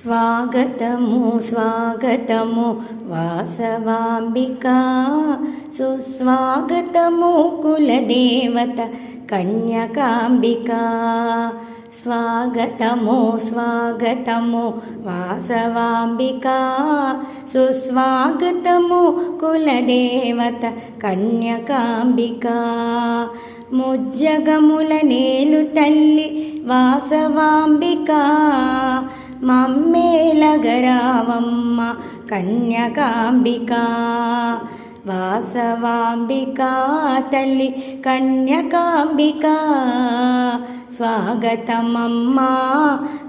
స్వాగతము స్వాగతము వాసవాంబికా, సుస్వాగతము కులదేవత కన్యకాంబికా. స్వాగతము స్వాగతము వాసవాంబికా, సుస్వాగతము కులదేవత కన్యకాంబికా. ముజ్జగముల నేలు తల్లి వాసవాంబికా, మమ్మేలగరావమ్మ కన్యకాంబికా. వాసవాంబికా తల్లి కన్యకాంబికా, స్వాగతమమ్మా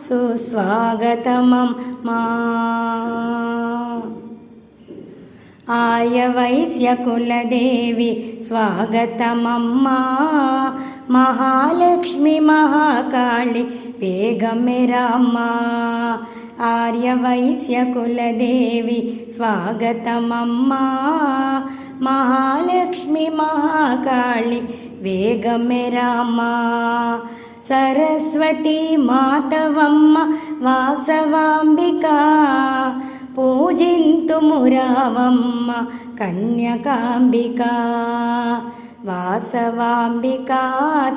సుస్వాగతమమ్మా. ఆర్యవైశ్యకులదేవి స్వాగతమమ్మా, మహాలక్ష్మి మహాకాళి వేగమెరమ్మా. ఆర్యవైశ్యకులదేవి స్వాగతమమ్మా, మహాలక్ష్మి మహాకాళి వేగమెరమ్మా. సరస్వతి మాతవమ్మ వాసవాంబికా, పూజింతుమురావమ్మ కన్యకాంబికా. వాసవాంబికా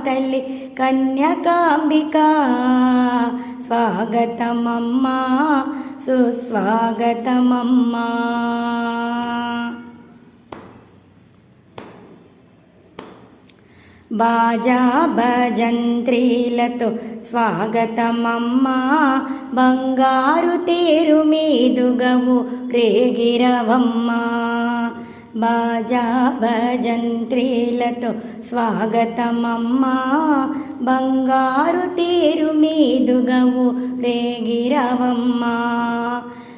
తల్లి కన్యకాంబికా, స్వాగతమమ్మా సుస్వాగతమమ్మా. బాజా భజంత్రీలతో స్వాగతమమ్మా, బంగారు తేరు మీదుగవు రేగిరవమ్మా. బాజా భజంత్రీలతో స్వాగతమమ్మా, బంగారు తేరు మీదుగవు రేగిరవమ్మా.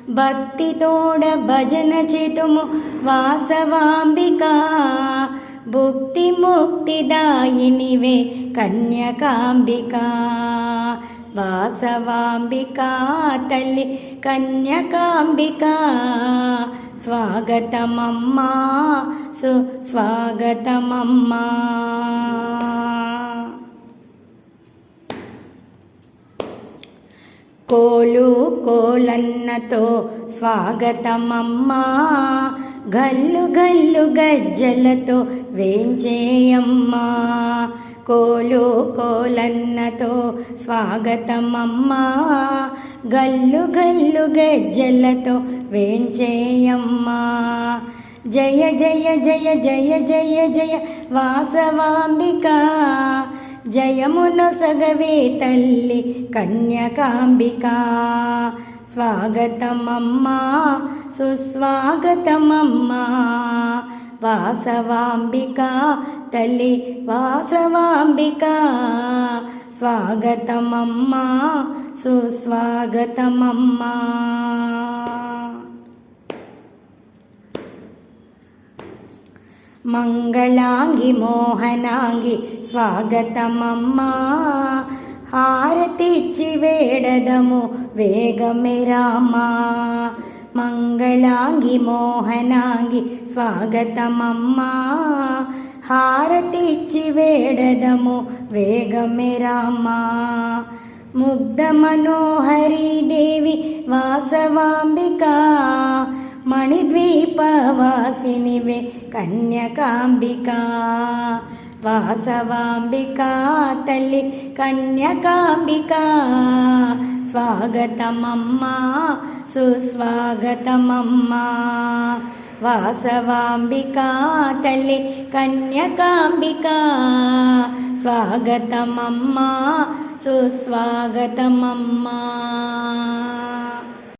భక్తితోడ భజన చేతుము వాసవాంబికా, భుక్తి ముక్తిదాయినివే కన్యకాంబికా. వాసవాంబికా తల్లి కన్యకాంబికా, స్వాగతమమ్మా సుస్వాగతమమ్మా. కోలు కోలన్నతో స్వాగతమమ్మా, గల్లు గల్లు గజ్జలతో వేంచేయమ్మా. కోలు కోలన్నతో స్వాగతమమ్మా, గల్లు గల్లు గజ్జలతో వేంచేయమ్మా. జయ జయ జయ జయ జయ జయ వాసవాంబికా, జయమునొసగవే తల్లి కన్యకాంబికా. స్వాగతమమ్మా సుస్వాగతమమ్మా. వాసవాంబికా తల్లి వాసవాంబికా, స్వాగతమమ్మా సుస్వాగతమమ్మా. మంగళాంగి మోహనాంగి స్వాగతమమ్మా, హారతిచ్చి వేడదము వేగమెరమ్మా. మంగళాంగి మోహనాంగి స్వాగతమమ్మా, హారతిచ్చి వేడదము వేగమెరమ్మా. ముగ్ధ మనోహరీ దేవి వాసవాంబికా, మణిద్వీపవాసినివే కన్యకాంబికా. వాసవాంబికా తల్లి కన్యకాంబికా, స్వాగతమమ్మా సుస్వాగతమమ్మా. వాసవాంబికా తల్లి కన్యకాంబికా, స్వాగతమమ్మా సుస్వాగతమమ్మా.